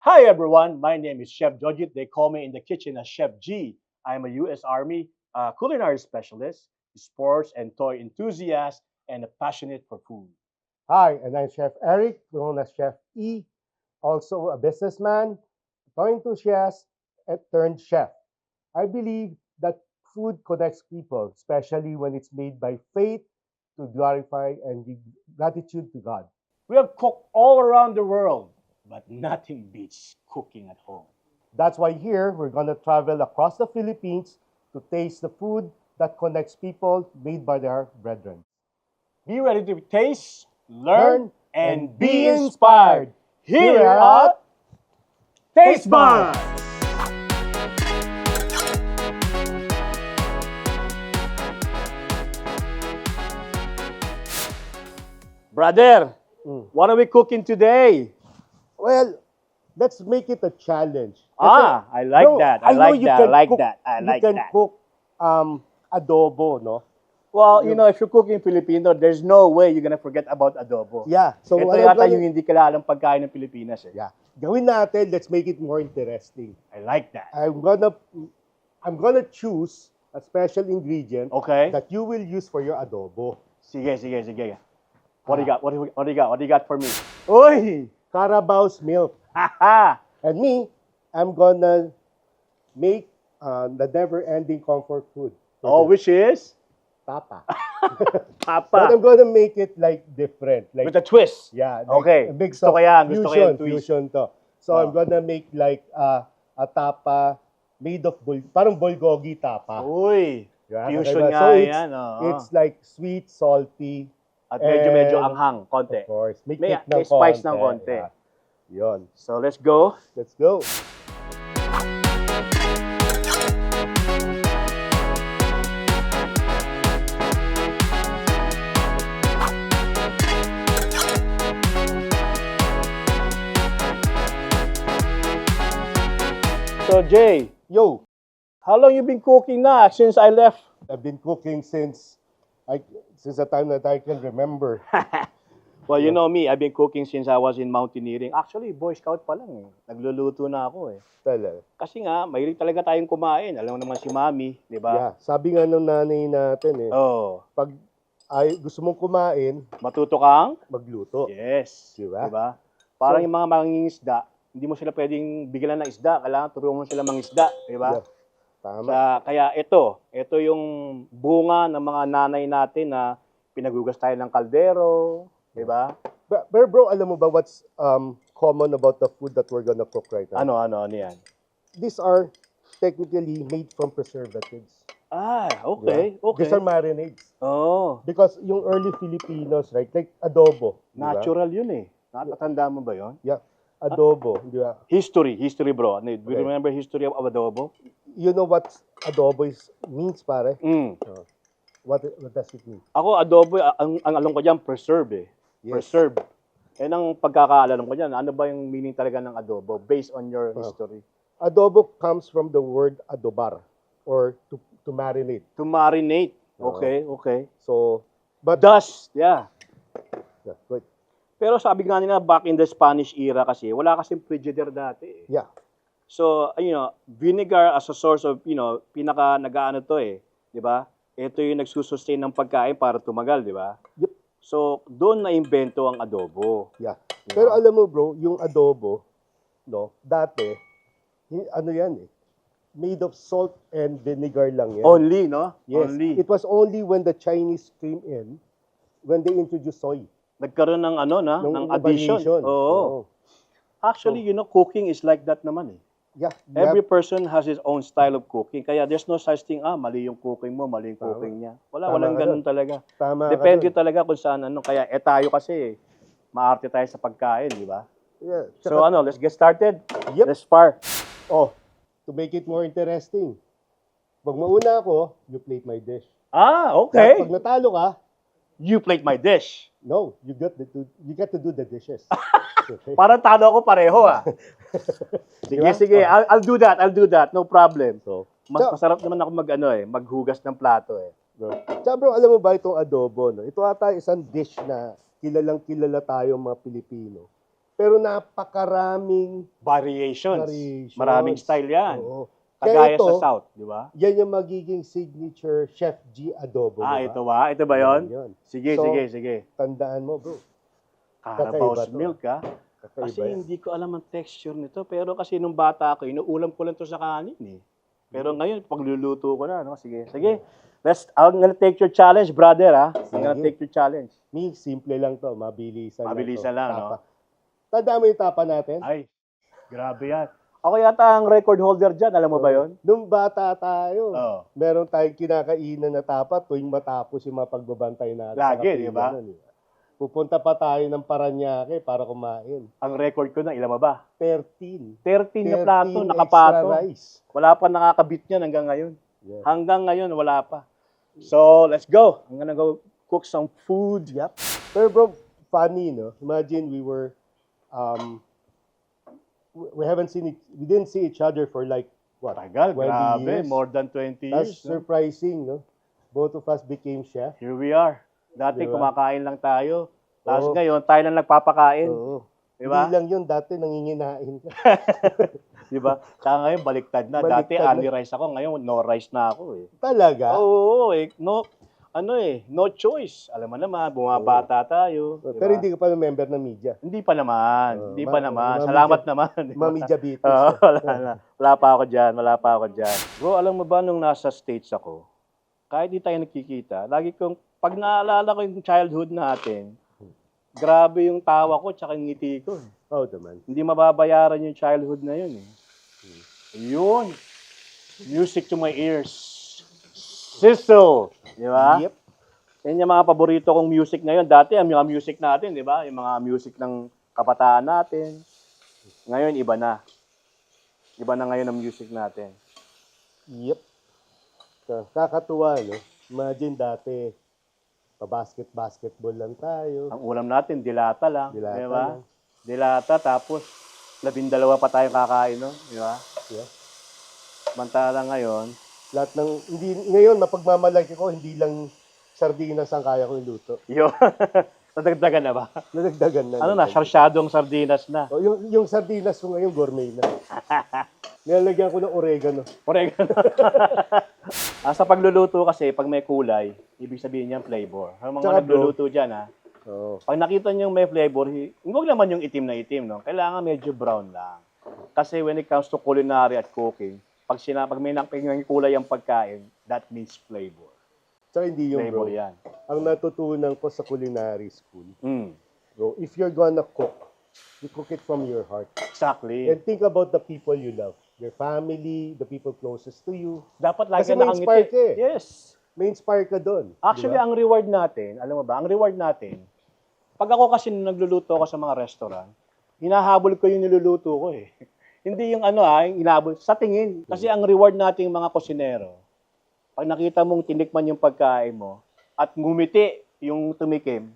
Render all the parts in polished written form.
Hi everyone, my name is Chef Jojit. They call me in the kitchen as Chef G. I am a U.S. Army culinary specialist, sports and toy enthusiast, and a passionate for food. Hi, and I'm Chef Eric, known as Chef E, also a businessman, toy enthusiast, and turned chef. I believe that food connects people, especially when it's made by faith to glorify and give gratitude to God. We have cooked all around the world, but nothing beats cooking at home. That's why here we're going to travel across the Philippines to taste the food that connects people made by their brethren. Be ready to taste, learn, Learn and be inspired here at Taste Buds! Brother, Mm. what are we cooking today? Well, let's make it a challenge. I like No, that. I I know like you that. I can like cook- that. I like you can that. cook adobo, no? Well, you know, if you're cooking Filipino, there's no way you're gonna forget about adobo. Yeah. So Ito what I'm yata gonna, yung hindi kilalang pagkain ng Pilipinas eh. yeah, gawin natin, let's make it more interesting. I like that. I'm gonna choose a special ingredient Okay. that you will use for your adobo. Sige, sige, sige. What do you got? What do you got? What do you got for me? Uy! Carabao's milk. Haha! And me, I'm gonna make the never-ending comfort food. Oh, which is? Tapa. Papa. But I'm gonna make it like different. Like With a twist. yeah, Okay. a mix Gusto of ko yan. Gusto ko yan, fusion, twist. fusion to. So Oh. I'm gonna make like a tapa made of parang bulgogi tapa. Uy! Yeah, Fusion kakaiba. nga So yan. Oo. it's like sweet, salty, At medyo and- anghang, konti. of course. May May- kick ng may spice konti. ng konti. Yeah. Yun. So let's go. Let's go. So Jay, Yo, how long you been cooking na since I left? I've been cooking since the time that I can remember. Well, you know me, I've been cooking since I was in mountaineering. Actually, Boy Scout pa lang eh. Nagluluto na ako eh. Talaga. Kasi nga, mahilig talaga tayong kumain. Alam mo naman si Mami, di ba? Yeah, sabi nga ng nanay natin Oh, pag gusto mong kumain, matuto kang? magluto. Yes. Diba? Di ba? Parang So- yung mga mangingisda, hindi mo sila pwedeng bigyan ng isda. Kailangan turuan mo sila mangisda. Di ba? Yeah. Tama. Kaya ito yung bunga ng mga nanay natin na pinagugas tayo ng kaldero. Di ba? Pero bro, alam mo ba what's common about the food that we're gonna cook right now? Ano yan? These are technically made from preservatives. Ah, okay. Yeah. Okay. These are marinades. Oh, Because yung early Filipinos, right, like adobo. di ba? natural yun eh. Natatanda mo ba yun? Yeah. Adobo, di ba? History bro. Do you Okay. remember history of adobo? You know what adobo means, pare? Mm. What does it mean? Ako, adobo, ang alam ko dyan, preserve eh. Yes. Preserve. Eh, ang pagkakaalam ko dyan, ano ba yung meaning talaga ng adobo based on your history? Adobo comes from the word adobar or to marinate. To marinate. Okay, okay. So, but Dust, yeah. yeah, wait. Pero sabi nga nila, back in the Spanish era kasi, wala kasing frigidaire dati eh. Yeah. So, vinegar as a source of, pinaka nag-ano to eh, 'di ba? Ito yung nagsusustain ng pagkain para tumagal, 'di ba? Yep. So, doon na imbento ang adobo. Yeah. Diba? Pero alam mo bro, yung adobo, no, dati, ano yan eh, made of salt and vinegar lang yan. Only, no? Yes. Only. It was only when the Chinese came in, when they introduced soy. Nagkaroon ng ng addition. variation. Oo. Actually, cooking is like that naman eh. Yeah. Every person has his own style of cooking. Kaya there's no such thing, mali yung cooking mo, mali yung Tama. cooking niya. Tama Walang ka ganun dun. talaga. Tama ka Depende dun. talaga kung saan Kaya tayo kasi, maarte tayo sa pagkain, di ba? Yeah. So let's get started. Yep. Let's start. Oh, to make it more interesting, pag mauna ako, you plate my dish. Ah, okay. Pag natalo ka, You plate my dish. no, you get to do the dishes. Okay? Parang talo ako pareho Sige, Diba? sige. I'll do that. I'll do that. No problem. So, Masarap naman ako maghugas ng plato eh. no. Tsaka bro, alam mo ba itong adobo, no? Ito ata isang dish na kilala tayo mga Pilipino. Pero napakaraming Variations. variations. Maraming style yan. Oo. Kagaya Kaya ito, sa South, di ba? yan yung magiging signature Chef G adobo, di ba? Ito ba? Ito ba yon? Yun. Sige, So, sige. Tandaan mo, bro. Carabao's kakaiba to. milk, ha? Kakaiba Kasi yan. hindi ko alam ang texture nito. Pero kasi nung bata ako, inuulam ko lang to sa kanin, eh. Pero ngayon, pagluluto ko na, no? Sige. I'm gonna take your challenge, brother, ha? I'm gonna Sige. take your challenge. Me, simple lang to. Mabilisan, Mabilisan lang, no? Tapa. Tandaan mo yung tapa natin? Ay, grabe yan. Ako yata ang record holder dyan. Alam mo ba yon? Nung bata tayo, Oo. meron tayong kinakainan na tapa tuwing matapos yung mga pagbabantay natin. Lagi, sa di ba? kapila nun, di ba? Pupunta pa tayo ng Paranaque para kumain. Ang record ko na, ilan ba? 13. 13 na plato, 13 nakapato. extra rice. Wala pa nakakabit niyan hanggang ngayon. Yeah. Hanggang ngayon, wala pa. So, let's go. I'm gonna go cook some food. Yep. Pero bro, funny, no? Imagine we didn't see each other for like, what? Tagal, 20 grabe. years. More than 20 That's years. No? surprising, no? Both of us became chef. Here we are. Dati Diba? kumakain lang tayo. Tapos Oo. ngayon, tayo lang nagpapakain. Oo. Diba? Hindi lang yun, dati nanginginain ka. Diba? Tsaka ngayon, baliktad na. Dati, Baliktad na. only rice ako. Ngayon, no rice na ako eh. Talaga? Oo, no choice. Alam mo naman, bumabata tayo. Diba? Pero hindi ka pa member ng media. Hindi pa naman. Hindi pa naman. mga Salamat media- naman. Diba? Mga media beaters. Oo, wala pa ako dyan. Bro, alam mo ba nung nasa States ako, kahit di tayo nagkikita, lagi kong, pag naalala ko yung childhood natin, grabe yung tawa ko tsaka yung ngiti ko. Oh, naman. Hindi mababayaran yung childhood na yun eh. Yun. Music to my ears. Sizzle. Di ba? Yep. Yan yung mga paborito kong music ngayon. Dati, ang mga music natin, di ba? Yung mga music ng kabataan natin. Ngayon, iba na. Iba na ngayon ang music natin. Yep. Kakatuwa, no? Imagine dati, pa-basketball lang tayo. Ang ulam natin, dilata lang. Dilata di ba? lang. Dilata, tapos 12 pa tayong kakain, no? Di ba? Yeah. Mantala ngayon, Lahat ng, ngayon, mapagmamalaki ko, hindi lang sardinas ang kaya ko iluto. yun. Nadagdagan na ba? Nadagdagan na. Ano na, sarsyadong sardinas na. Oh, yung sardinas ko ngayon, gourmet na. Nilalagyan ko ng oregano. Oregano. Sa pagluluto kasi, pag may kulay, ibig sabihin niyan flavor. Ang mga Tsaka, nagluluto dyan, ha? Oh. Pag nakita niyo may flavor, huwag naman yung itim na itim, no? Kailangan medyo brown lang. Kasi when it comes to culinary at cooking, pag may kulay ang pagkain, that means flavor. Tsaka hindi yung Flavor bro. yan. Ang natutunan ko sa culinary school, Mm, bro, if you're gonna cook, you cook it from your heart. exactly. And think about the people you love. Your family, the people closest to you. Dapat lagi Kasi ma-inspire ka eh. Yes. May inspire ka doon. Actually, ang reward natin, alam mo ba, ang reward natin, pag ako kasi nagluluto ako sa mga restaurant, hinahabol ko yung niluluto ko eh. Hindi yung yung hinahabol, sa tingin. Kasi ang reward nating mga kusinero, pag nakita mong tinikman yung pagkain mo, at ngumiti yung tumikim,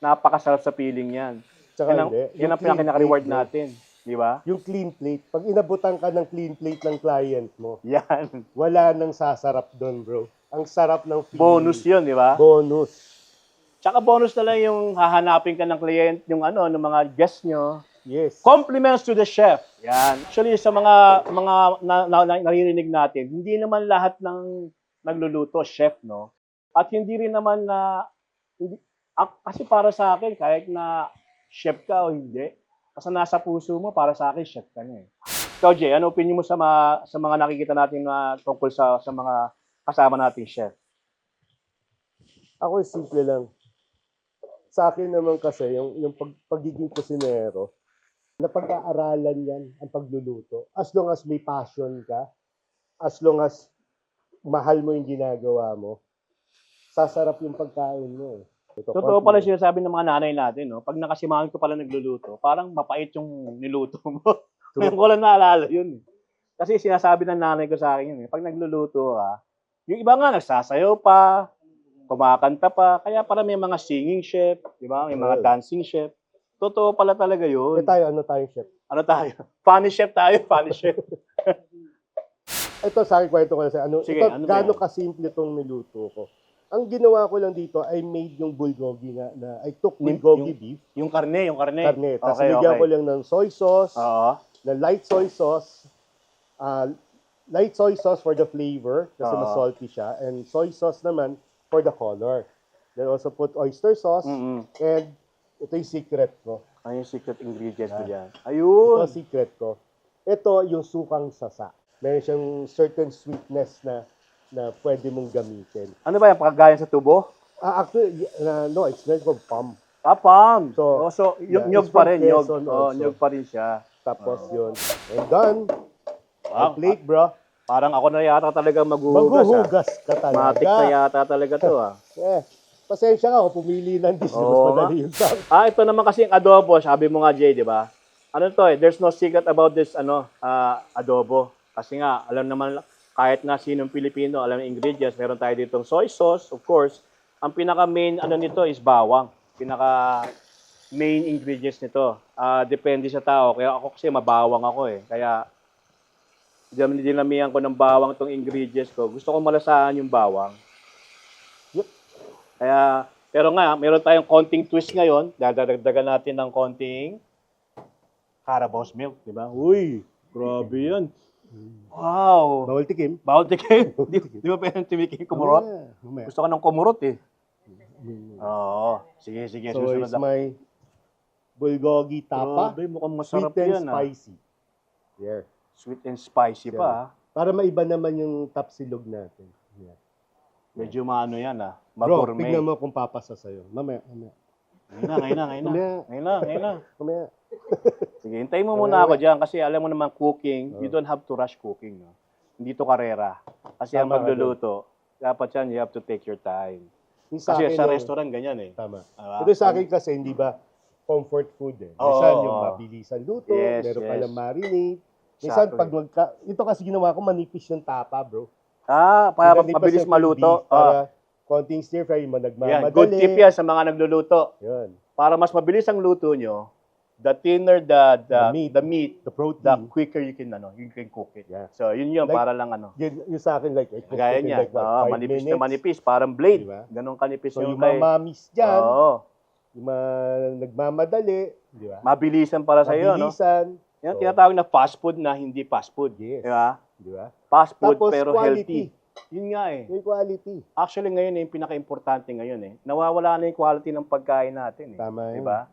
napakasarap sa feeling yan. Tsaka Yan ang, hindi. yan ang Yung clean pinaka-reward plate, bro. natin. Di ba? Yung clean plate. Pag inabutan ka ng clean plate ng client mo, Yan. wala nang sasarap doon, bro. Ang sarap ng feeling. Bonus yun, di ba? Bonus. Tsaka bonus na lang yung hahanapin ka ng client, yung ng mga guests nyo. Yes. Compliments to the chef. Yan. Actually, sa mga naririnig natin, hindi naman lahat ng nagluluto chef, no? At hindi rin naman kasi para sa akin, kahit na chef ka o hindi, kasi nasa puso mo, para sa akin, chef ka na eh. Ikaw, Jay, ano opinion mo sa mga nakikita natin na tungkol sa mga kasama nating chef? Ako simple lang. Sa akin naman kasi, yung pagiging kusinero, napag-aaralan yan ang pagluluto. As long as may passion ka, as long as mahal mo yung ginagawa mo, sasarap yung pagkain mo. Totoo pala sinasabi ng mga nanay natin, no? Pag nakasimahan ko pala nagluluto, parang mapait yung niluto mo. Ngayon ko lang naalala yun. Kasi sinasabi ng nanay ko sa akin yun. Pag nagluluto ka, yung iba nga nagsasayaw pa, kumakanta pa, kaya para may mga singing chef, di ba? May mga dancing chef. Totoo pala talaga yun. Ano tayo, chef? Ano tayo? Funny chef tayo, funny chef. Ito, sa akin, kwento ko na sa Sige, ano ba gaano yan? kasimple itong niluto ko. Ang ginawa ko lang dito, I made yung bulgogi na I took Yung- bulgogi beef, Yung karne. karne. Tapos Okay, nilagyan okay. ko lang ng soy sauce, Oo. na light soy sauce, light soy sauce for the flavor, kasi Oo. mas salty siya, and soy sauce naman for the color. Then also put oyster sauce, Mm-mm. and ito yung secret ko. Ano yung secret ingredients mo dyan? Ito Ayun. ang secret ko. Ito yung sukang sasa. Meron siyang certain sweetness na pwede mong gamitin. Ano ba yung pagkagaya sa tubo? Actually, no, it's made from palm. Pam. So, So yeah, nyog it's pa from rin. Nyog. Quezon Oh, also. nyog pa rin siya. Tapos yun. And done. Wow. Plate, bro. Parang ako na yata talaga maghuhugas. Maghuhugas ka Matik na talaga. yata talaga to Eh, pasensya ka ako, pumili ng dish. Oo Mas madali yun sa akin. Ito naman kasi yung adobo, sabi mo nga Jay, di ba? Ano to there's no secret about this adobo. Kasi nga, alam naman, kahit nga sinong Pilipino, alam yung ingredients, meron tayo ditong soy sauce, of course. Ang pinaka-main nito is bawang. Pinaka-main ingredients nito. Depende sa tao. Kaya ako kasi mabawang ako eh. Kaya, dinamihan ko ng bawang tong ingredients ko. Gusto ko malasahan yung bawang. Yep. Kaya, pero nga, meron tayong konting twist ngayon. Dadagdagan natin ng konting Carabao's milk, di ba? Uy, grabe yan. Wow. Bawal tikim. Bawal tikim. Di ba pwedeng tumikim kumurot? Mamaya. Gusto ka ng kumurot eh. Oo. Sige, sige. So, Susunod it's ako. my bulgogi tapa. Grabe, mukhang Sweet masarap and yan spicy. There. Sweet and spicy pa ah. Para maiba naman yung tapsilog natin. Yeah. Medyo maano yan ah. Bro, Mag-gourmet. tignan mo kung papasa sa'yo. Mamaya. Ngayon na. Mamaya. Sige, hintayin mo muna ako dyan kasi alam mo naman cooking, you don't have to rush cooking. No? Hindi to karera. Kasi ang Tama ka magluluto, dapat yan, you have to take your time. Yung sa Kasi akin, sa yung- restaurant, ganyan eh. Tama. Diba? Ito sa akin kasi, hindi ba, comfort food eh. Oo. Minsan yung mabilisan luto, Yes, meron yes. palang marinate. Minsan Exactly. pag ito kasi ginawa ko, manipis yung tapa, bro. Para Pinanipas mabilis yung maluto. beef Para konting stir fry, mo Yan, nagmamadali. good tip yan sa mga nagluluto. Yun. Para mas mabilis ang luto nyo, the thinner the meat, The the protein. quicker you can cook it. Yeah. So yun Like, para lang Yung sa akin, like, I cook Gaya it in niya. like, what, 5 manipis minutes. na manipis, parang blade. Diba? Ganun kanipis So, yung yung mga mamis dyan, Oo. yung mga nagmamadali, di ba? Mabilisan para sa iyo, no? Mabilisan. Yan So, tinatawag na fast food na hindi fast food. Yes. Di ba? Di ba? Fast food Tapos, pero quality. healthy. Yun nga eh. Yung quality. Actually ngayon yung pinaka-importante ngayon eh. Nawawala na yung quality ng pagkain natin eh. Tama Di yun. ba?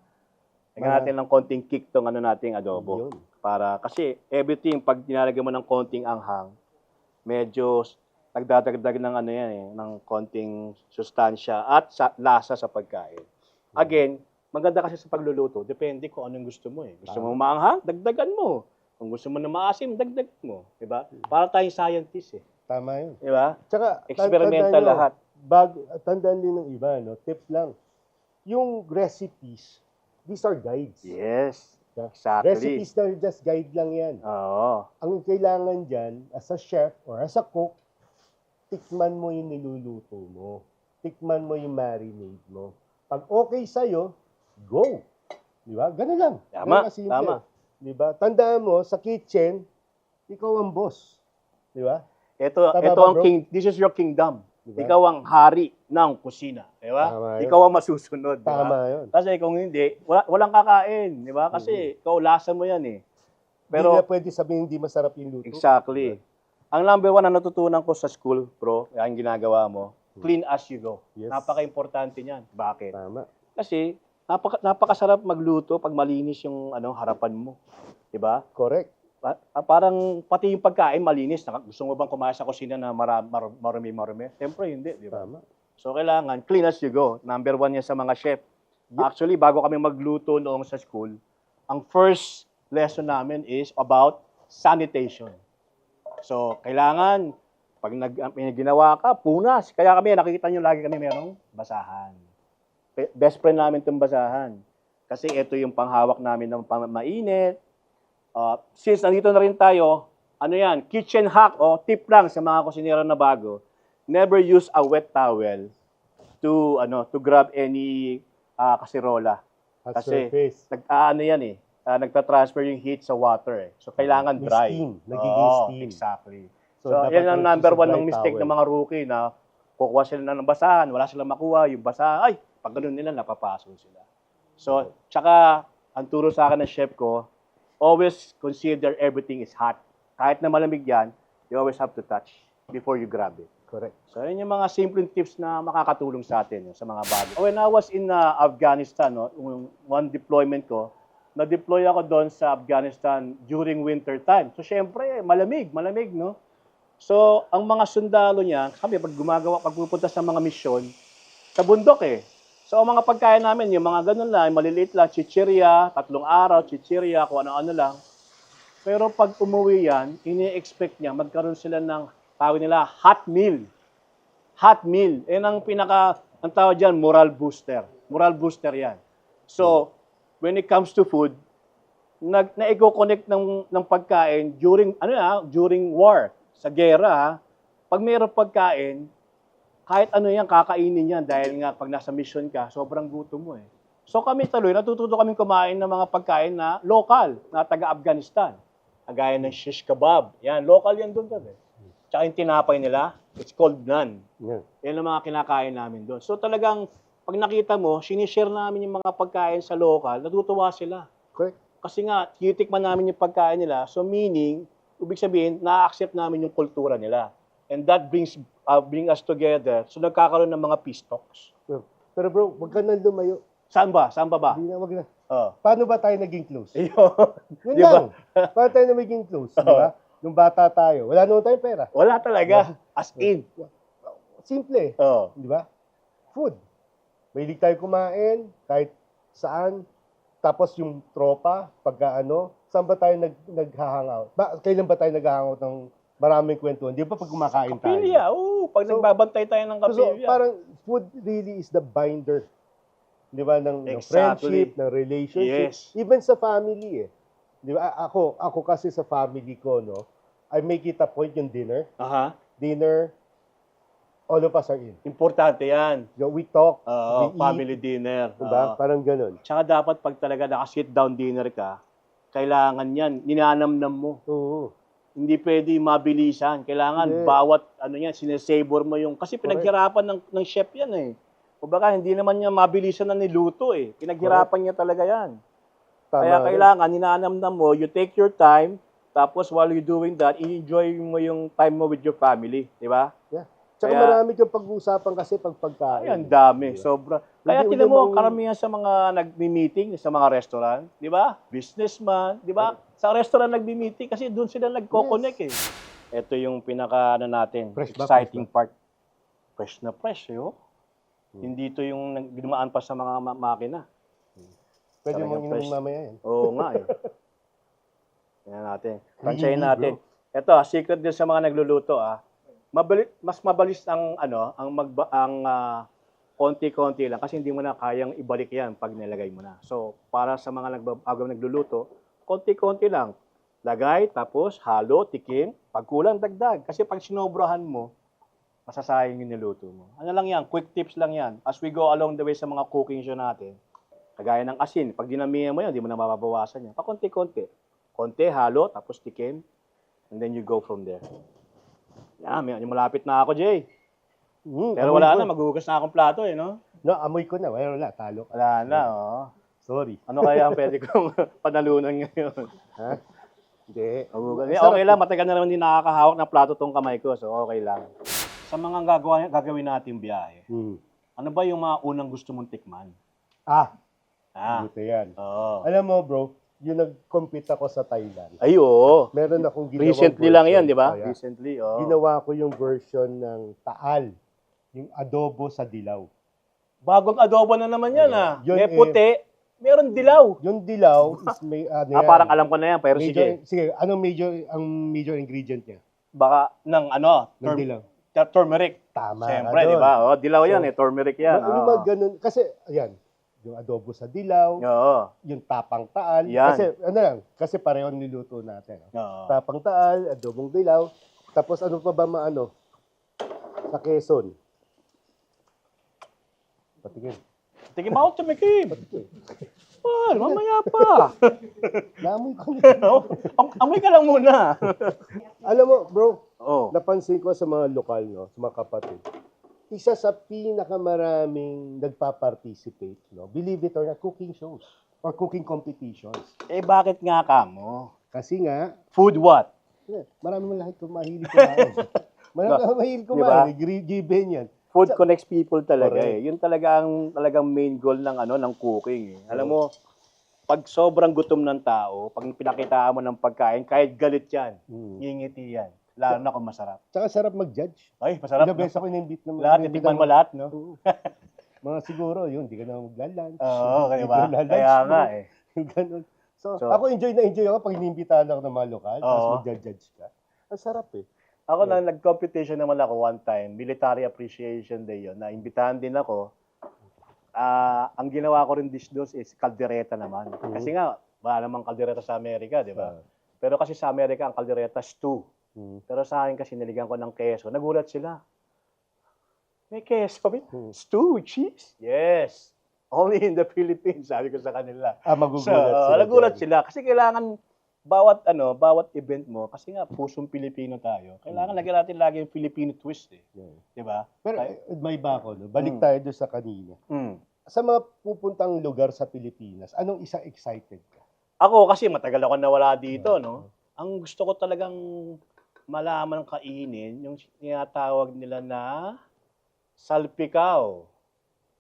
Lagyan natin ng konting kick tong nating adobo. Yun. Para kasi everything pag nilalagyan mo ng konting anghang, medyo nagdadagdag ng yan eh, ng konting sustansya at lasa sa pagkain. Again, maganda kasi sa pagluluto, depende kung anong gusto mo eh. Gusto mo maanghang, dagdagan mo. Kung gusto mo na maasim, dagdag mo, 'di ba? Para tayong scientist eh, Tama yun. 'di ba? Tsaka, Experimental tandaan nyo, lahat. Tandaan din ng iba, no? Tip lang. Yung recipes, these are guides. Yes. Yeah. Exactly. Recipes na just guide lang yan. Oo. Ang kailangan dyan, as a chef or as a cook, tikman mo yung niluluto mo. Tikman mo yung marinade mo. Pag okay sa'yo, go. Di ba? Ganun lang. Tama, Ganun kasimple. tama. Di ba? Tandaan mo, sa kitchen, ikaw ang boss. Di ba? Ito Tama ito ba, ang bro? this is your kingdom. Diba? Ikaw ang hari ng kusina, 'di ba? Tama yun. Ikaw ang masusunod, 'di ba? Tama yun. Kasi kung hindi, walang kakain, 'di ba? Kasi ikaw lasa mo 'yan eh. Pero, Pero hindi na pwede sabihin hindi masarap yung luto. exactly. Ang number one na natutunan ko sa school, bro, ang ginagawa mo, clean as you go. Yes. Napaka-importante niyan. Bakit? Tama. Kasi napakasarap magluto pag malinis yung harapan mo. 'Di ba? Correct. Parang pati yung pagkain malinis. Gusto mo bang kumain sa kusina na marumi-marumi? Siyempre hindi, di ba? Tama. So kailangan clean as you go. Number one yan sa mga chef. Actually, bago kami magluto noong sa school, ang first lesson namin is about sanitation. So kailangan, pag ginawa ka, punas. Kaya kami, nakikita nyo lagi kami merong basahan. Best friend namin itong basahan. Kasi ito yung panghawak namin ng mainit. Since nandito na rin tayo, kitchen hack o tip lang sa mga kusinero na bago, never use a wet towel to grab any kasirola. At Kasi surface. nagta-transfer yung heat sa water eh. So kailangan May dry. steam. Nagiging steam. Exactly. So, So dapat yan ang use number a one dry ng mistake towel. ng mga rookie na kukuha sila ng basahan, wala silang makuha, yung basahan, ay, pag ganun nila, napapaso sila. So, tsaka, ang turo sa akin ng chef ko, always consider everything is hot. Kahit na malamig yan, you always have to touch before you grab it. Correct. So, yun yung mga simple tips na makakatulong sa atin, sa mga bago. When I was in Afghanistan, yung one deployment ko, na-deploy ako doon sa Afghanistan during winter time. So, syempre, malamig, no? So, ang mga sundalo niya, kami, pag pupunta sa mga misyon, sa bundok So, ang mga pagkain namin, yung mga ganun lang, maliliit lang, chichirya, 3 araw, chichirya, kung ano-ano lang. Pero pag umuwi yan, ini-expect niya, magkaroon sila ng, tawag nila, hot meal. Hot meal. Ang tawag dyan, moral booster. Moral booster yan. So, when it comes to food, na-eco-connect ng pagkain during war, sa gera, pag mayroong pagkain, kahit ano yan, kakainin yan dahil nga pag nasa mission ka, sobrang gutom mo So kami natututo kami kumain ng mga pagkain na local, na taga-Afghanistan. Kagaya ng shish kebab. Yan, local yan doon kami. Tsaka yung tinapay nila, it's called naan. Yeah. Yan ang mga kinakain namin doon. So talagang, pag nakita mo, sinishare namin yung mga pagkain sa local, natutuwa sila. Correct. Kasi nga, titikman namin yung pagkain nila. So meaning, ibig sabihin, na-accept namin yung kultura nila. And that brings us together. So nagkakaroon ng mga peace talks. Pero bro, wag ka na lumayo. Saan ba? Saan ba? Hindi na, wag na. Oh. Paano ba tayo naging close? Ayun. Yun Di ba? lang. Paano tayo naging close? Di ba? Nung bata tayo, wala naman tayong pera. Wala talaga. As in. Simple Oh. Di ba? Food. Mahilig tayo kumain, kahit saan. Tapos yung tropa, pagka saan ba tayo nag-hangout? Kailan ba tayo nag-hangout ng maraming kwentuhan? Di ba pag kumakain tayo? Kapilya. Pag nagbabantay tayo ng So, kapilya. parang food really is the binder. Di ba? Ng Exactly. friendship, ng relationship. Yes. Even sa family Di ba? Ako kasi sa family ko, I make it a point yung dinner. Aha. Dinner, all of us are in. Importante yan. We talk, Oo, we family eat. dinner. Diba? Oo. Parang ganun. Tsaka dapat pag talaga naka-sit down dinner ka, kailangan yan, ninanamnam mo. Oo. Hindi pwede mabilisan. Kailangan Yeah. bawat sinesavor mo yung, kasi pinaghirapan ng chef yan Kumbaga, hindi naman niya mabilisan na niluto Pinaghirapan niya talaga yan. Tama Kaya rin. kailangan, ninanamnam mo, you take your time, tapos while you doing that, enjoy mo yung time mo with your family. Di ba? Yeah. Tsaka Kaya- marami kang pag-uusapan kasi pagkain. Ay, ang dami. Diba? Sobra. Kaya Hindi tinan mo, mo- karamihan sa mga nagmi-meeting sa mga restaurant, di ba? Businessman, di ba? Sa restaurant nagmi-meeting kasi doon sila nagko-connect Ito yung pinaka natin, Fresh ba? exciting part. Fresh na fresh, Hindi ito yung dumaan pa sa mga makina. Pwede Talagang mong inom fresh. mamaya yan. Oo nga Tingnan natin. Tansyahin Really, natin. Ito, secret din sa mga nagluluto mas mabilis ang konti-konti lang kasi hindi mo na kayang ibalik yan pag nilagay mo na. So, para sa mga nagluluto, konti-konti lang. Lagay, tapos halo, tikim, pag kulang dagdag. Kasi pag sinobrahan mo, masasayang yung niluto mo. Ano lang yan, quick tips lang yan. As we go along the way sa mga cooking show natin, kagaya ng asin, pag dinamihan mo yan, hindi mo na mababawasan yan. Pakonti-konti. Konti, halo, tapos tikim, and then you go from there. Yan, malapit na ako, Jay. Pero Amoy wala ko. na, maghugas na akong plato no? No, amoy ko na. Wala, talo. Wala na, Sorry. Ano kaya ang pwede kong panalunan ngayon? Ha? Hindi. Maghugas. Sarap Okay lang, matagal na naman din nakakahawak ng plato tong kamay ko, so okay lang. Sa mga gagawin natin biyahe, ano ba yung mga unang gusto mong tikman? Buto yan. Oo. Alam mo, bro, yung nag-compete ako sa Thailand. Ay, oo. Meron akong ginawang Recently lang yan, version. di ba? Yeah. Recently, Ginawa ko yung version ng taal. Yung adobo sa dilaw. Bagong adobo na naman yan, Yun May puti, meron dilaw. Yung dilaw is may yan. Parang alam ko na yan, pero major, sige. anong major ingredient niya? Baka ng Ng dilaw. turmeric. Tama. Siyempre, ka di dun. ba? Dilaw yan, So, turmeric yan. Yung mga ganun, kasi, ayan, yung adobo sa dilaw, Oo. yung tapang taal. Yan. Kasi pareho niluto natin. Oo. Tapang taal, adobong dilaw, tapos ano pa ba sa Quezon? Patingin. Tingin mo ako, tumikim. Patingin. Mamaya pa. Naamoy ko na. Amoy ka lang muna. Alam mo, bro, Oh. napansin ko sa mga lokal, sa mga kapatid, isa sa pinakamaraming nagpa-participate, no? Believe it or not, cooking shows or cooking competitions. Eh, bakit nga ka mo? Kasi nga, Food what? marami man lahat mahilig kumain. Marami mahilig kumain. Given yan. Food connects people talaga Correct. eh. Yun talagang main goal ng ng cooking eh. Alam mo, pag sobrang gutom ng tao, pag pinakitaan mo ng pagkain, kahit galit yan, ngingiti yan. Lalo na kung masarap. Tsaka sarap mag-judge. Ay, masarap. Ilang No? beses ako in-invite na Lahat, titikman mo lahat, no? Oo. Mga siguro, yun, di ka na magla-lunch. Oo, Di diba? ka na lunch, Kaya no? nga eh. Ganun. So, So, ako enjoy ako pag inimbitahan ako ng mga lokal, tapos Oo. mag-judge ka. Ang sarap eh. Ako na nag-competition naman ako one time, Military Appreciation Day yun, na imbitahan din ako. Ang ginawa ko rin dish doon is kaldereta naman. Kasi nga, wala namang kaldereta sa Amerika, di ba? Pero kasi sa Amerika, ang kaldereta stew. Pero sa akin kasi niligyan ko ng keso. Nagulat sila. May keso? Stew with cheese? Yes. Only in the Philippines, sabi ko sa kanila. Magugulat So, sila. nagulat dyan. sila. Kasi kailangan bawat event mo, kasi nga pusong Pilipino tayo. Kailangan lagyan natin lagi yung Filipino twist eh. Yeah. 'Di ba? Pero may ba ako, no? Balik tayo doon sa kanina. Sa mga pupuntang lugar sa Pilipinas, anong isang excited ka? Ako kasi matagal ako nawala dito, no. Ang gusto ko talagang malaman kainin yung tinatawag nila na salpikaw,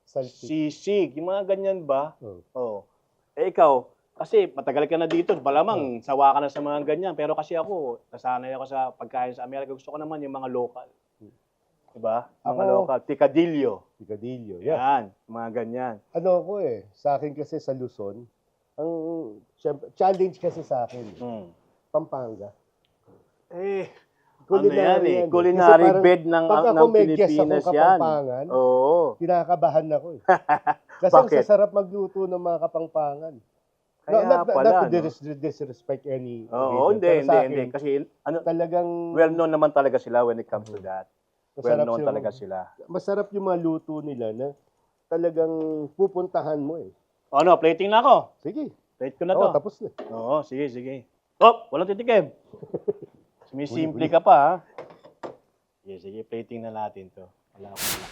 sisig, yung mga ganyan ba? Oh. Eh ikaw, kasi matagal ka na dito, malamang sawa ka na sa mga ganyan. Pero kasi ako, nasanay ako sa pagkain sa Amerika. Gusto ko naman yung mga local. Diba? Mga local. Picadillo. Picadillo, Yan, mga ganyan. Ano ko sa akin kasi sa Luzon, ang challenge kasi sa akin, Pampanga. Eh, Culinary yan. Culinary Kasi parang bed ng ako may guest Pilipinas akong yan. Kapampangan, Oo. kinakabahan ako Kasi ang Bakit? sasarap magluto ng mga Kapampangan. Kaya pala, not to disrespect any Oo, region. Pero sa akin, hindi. Kasi talagang well-known naman talaga sila when it comes to that. masarap Well-known sila- talaga sila. Masarap yung mga luto nila na talagang pupuntahan mo Ano, plating na ako. Sige. Plate ko na Oo, to. tapos na. Oo, sige. Oh, walang titikim. Sumisimple ka pa, ha? Sige, plating na natin to.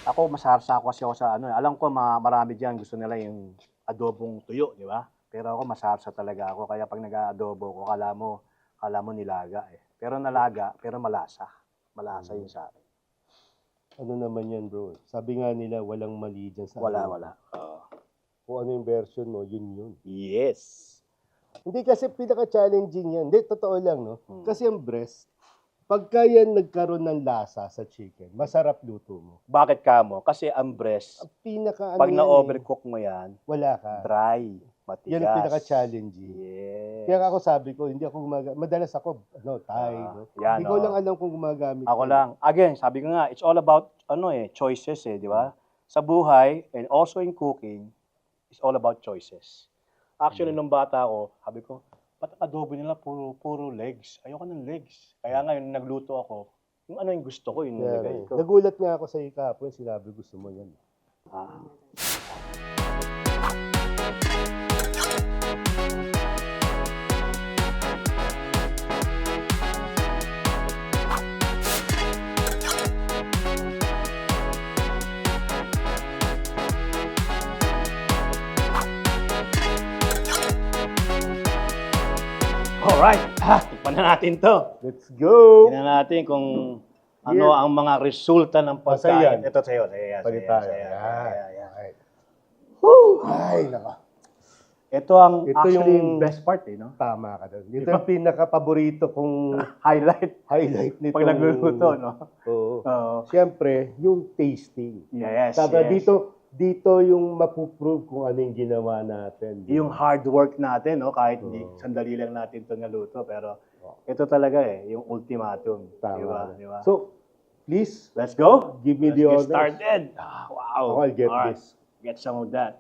Ako, masarsa ako kasi ako sa alam ko marami diyan gusto nila yung adobong tuyo, di ba? Pero ako masarsa talaga ako. Kaya pag nag-aadobo ko, kala mo nilaga eh. Pero nalaga, pero malasa. Malasa yun sa akin. Ano naman yan, bro? Sabi nga nila, walang mali dyan sa Wala. adobo. Oo. Kung ano yung version mo, yun. Yes. Hindi kasi pinaka-challenging yan. Hindi, totoo lang, no? Kasi ang breast, pagka yan nagkaroon ng lasa sa chicken, masarap luto mo. Bakit ka mo? Kasi ang breast, Ang pinaka, pag yan na-overcook mo yan, wala ka. dry, matigas. Yan ang pinaka-challenging. Yes. Kaya ako sabi ko, hindi ako madalas ako, Thai, no? yan, Hindi ko lang alam kung gumagamit. Ako ko. lang. Again, sabi ko nga, it's all about, choices di ba? Sa buhay, and also in cooking, it's all about choices. Actually, nung bata ako, sabi ko, ba't ang adobo nila puro legs? Ayoko ng legs. Kaya nga, yung nagluto ako, yung ano yung gusto ko, yung Kaya nilagay nga ko. Nagulat nga ako sa iyo kahapon, sinabi gusto mo yan. Alright, tikman na natin to. Let's go! Tingnan natin kung ano ang mga resulta ng Sa'yo yan. pagkain. Ito sa'yo. Pagkat tayo. Yan. Ay. Woo! Ay, naka. Ito ang Ito actually yung- best part no? Tama ka doon. Ito yung pinaka-paborito kong Highlight nito. pag nagluluto, no? Oo. Oo. Siyempre, yung tasting. Yes, Sabi, yes. dito yung mapuprove kung ano yung ginawa natin. Yung hard work natin, no? Kahit hindi sandali lang natin ito naluto, pero ito talaga yung ultimatum. Tama. Di ba? So, please, Let's go. give me Let's the get honors. started. Wow. I'll get Alright. this. Get some of that.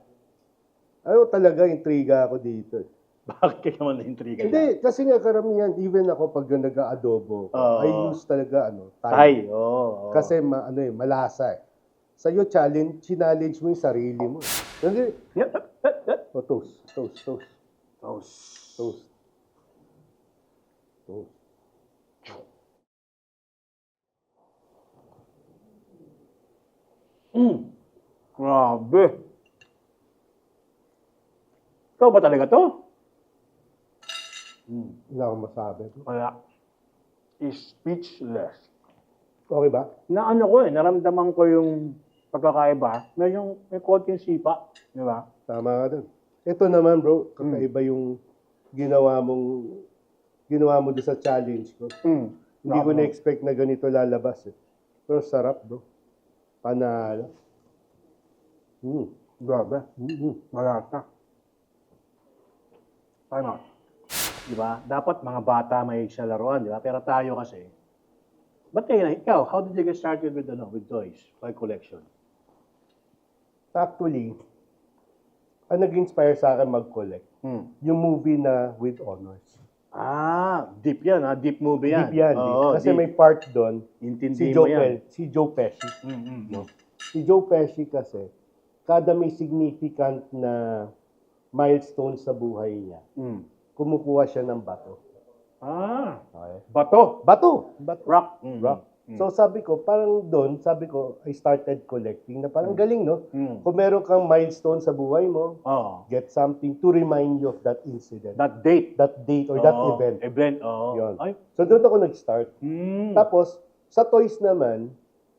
Ano talaga, intriga ako dito. Bakit ka naman na-intriga dyan? Hindi, kasi nga karamihan, even ako pag nag-aadobo, Oo. I use talaga, Thai. Thai. Oo. Kasi malasa Sa'yo, challenge mo yung sarili mo. Kasi, toast. Toast. Grabe. Ikaw ba talaga to? Wala akong masabi. Wala. Speechless. Okay ba? Na ano ko naramdaman ko yung pagkakaiba. May konting sipa. Di ba? Tama ka dun. Ito naman bro, kakaiba yung ginawa mo doon sa challenge ko. Hindi ko na-expect na ganito lalabas eh. Pero sarap bro. Panalo. Grabe. Malata. Tama. Di ba? Dapat mga bata may sa laruan, di ba? Pero tayo kasi, ba't ikaw, how did you get started with toys, toy collection? Actually, ang nag-inspire sa akin mag-collect, yung movie na With Honors. Deep yan, Deep movie yan. Deep yan. Oo, Kasi deep. may part doon, Intindi mo yan. si Joe Pesci. No? Si Joe Pesci kasi, kada may significant na milestone sa buhay niya, kumukuha siya ng bato. Okay. Bato. Bato! Rock. Rock. So sabi ko, I started collecting na parang galing, no? Kung meron kang milestone sa buhay mo, get something to remind you of that incident. That date. That date or that event. Event, Yun. Ay. So doon ako nag-start. Tapos, sa toys naman,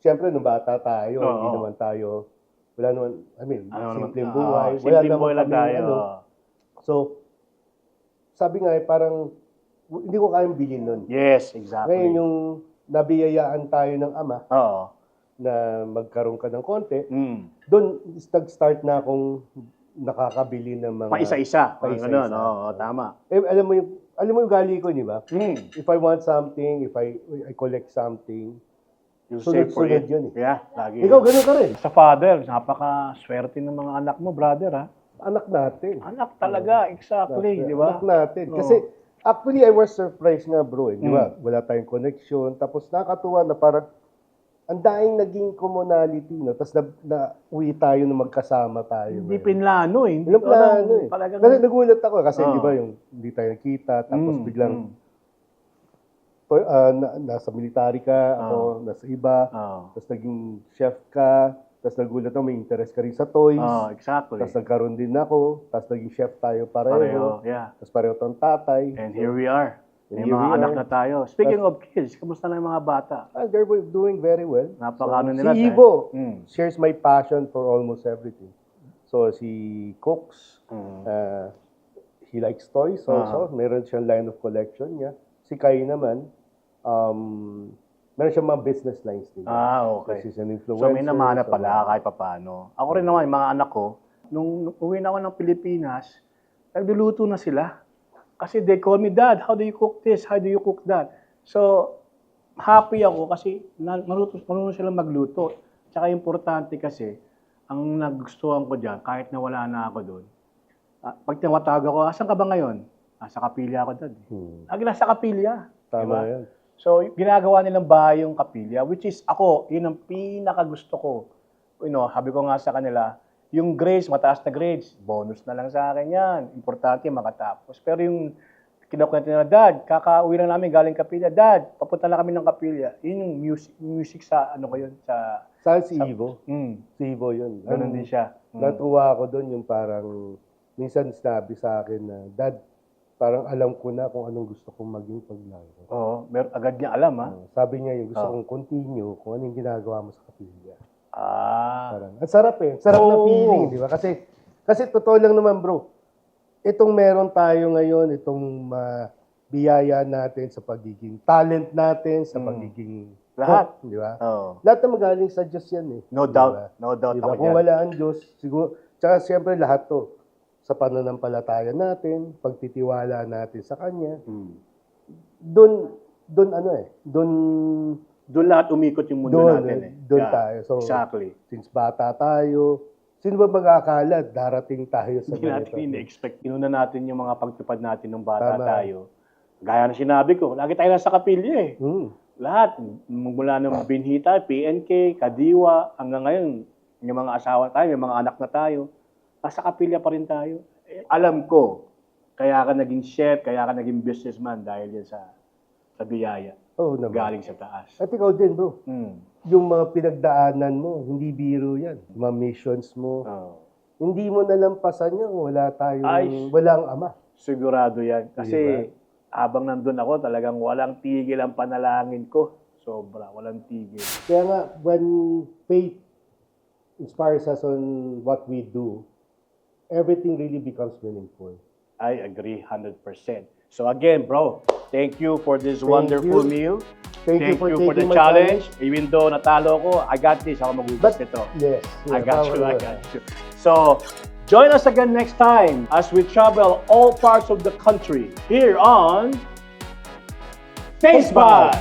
syempre, nung bata tayo, hindi naman tayo, wala naman, simpleng buhay. Simpleng buhay lang tayo. So, sabi nga parang, hindi ko kayang bilhin nun. Yes, exactly. Ngayon, yung nabiyayaan tayo ng ama, na magkaroon ka ng konti, doon nag-start na akong nakakabili ng mga... Pa-isa-isa. Pa-isa-isa. Tama. Alam mo yung gali ko, di ba? If I want something, if I collect something, You save for it. Yun eh. Yeah, lagi. Ikaw, ganun ka rin. Sa father, napaka-swerte ng mga anak mo, brother, ha? Anak natin. Anak talaga, exactly, di ba? Anak natin. Kasi, actually, I was surprised nga, bro. Di ba? Wala tayong connection. Tapos, nakakatuwa na parang, ang daing naging commonality, no? Tapos, uwi tayo na magkasama tayo. Hindi pinlano, eh. Hindi plano, eh. Talagang... Kasi nagulat ako. Kasi, di ba, yung hindi tayo nakita. Tapos, biglang, nasa military ka, ako nasa iba, tapos naging chef ka, tapos nagulat ako, may interest ka rin sa toys. Exactly. Tapos nagkaroon din ako, tapos naging chef tayo pareho. Yeah. Tapos pareho tayong tatay. And here we are. May here mga we anak are. na tayo. Speaking of kids, kamusta na yung mga bata? They're doing very well. Napakaano Si nila. Ivo shares my passion for almost everything. So si cooks, he likes toys also. Meron siyang line of collection niya. Si Kai naman, meron siyang mga business lines din. Okay. So, he's an influencer. So may namana pala kahit papaano. Ako rin naman, yung mga anak ko, nung uwi na ako ng Pilipinas, nagluluto na sila. Kasi they call me, Dad, how do you cook this? How do you cook that? So, happy ako kasi marunong silang magluto. Tsaka importante kasi, ang nagustuhan ko dyan, kahit na wala na ako doon, pag tinatawag ako, asan ka ba ngayon? Nasa Kapilya ako, Dad. Lagi nasa Kapilya. Tama yan. So, ginagawa nilang bahay yung kapilya, which is ako, yun ang pinakagusto ko. Sabi ko nga sa kanila, yung grades, mataas na grades, bonus na lang sa akin yan. Importante, makatapos. Pero yung kinukwento nila, Dad, kakauwi lang namin galing kapilya. Dad, papunta lang kami ng kapilya. Yun yung music sa, Saan si Ivo? Si Ivo yun. Ganun din siya. Natuwa ako doon yung parang, minsan sinabi sa akin na, Dad, parang alam ko na kung anong gusto kong maging paglaro. Meron agad niya alam, ha? Sabi niya yung gusto kong continue kung anong ginagawa mo sa kapilya. Ah. Ang sarap eh. Sarap na feeling, di ba? Kasi totoo lang naman, bro. Itong meron tayo ngayon, itong biyaya natin sa pagiging talent natin, sa pagiging lahat, di ba? Oh. Lahat na magaling sa Diyos yan eh. No doubt. No doubt Diba? ako Kung dyan. wala ang Diyos, siguro, tsaka siyempre lahat to, sa pananampalataya natin, pagtitiwala natin sa Kanya, doon lahat umikot yung mundo natin eh. Doon Yeah, tayo. So, exactly. since bata tayo, sino ba mag-akala darating tayo sa Hindi natin in-expect. Inuna natin yung mga pagtupad natin nung bata Tama. tayo. Gaya na sinabi ko, lagi tayo nasa kapilya eh. Lahat. Mula ng binhita, PNK, Kadiwa, hanggang ngayon, yung mga asawa tayo, yung mga anak na tayo, nasa kapilya pa rin tayo. Alam ko, kaya ka naging chef, kaya ka naging businessman dahil yan sa sa biyaya. Oo naman. Galing sa taas. At ikaw din, bro. Mm. Yung mga pinagdaanan mo, hindi biro yan. Mga missions mo. Oh. Hindi mo nalampasan yan kung wala tayong, Ay. walang ama. Sigurado yan. Kasi Diba? habang nandun ako, talagang walang tigil ang panalangin ko. Sobra, walang tigil. Kaya nga, when faith inspires us on what we do, everything really becomes meaningful. I agree 100%. So again, bro, thank you for this Thank wonderful you. meal. Thank you for the taking my challenge. Even though natalo ko, I got this. Ako magugas But, nito. yes. I got you, I power. got you. So, join us again next time as we travel all parts of the country here on Taste Bud.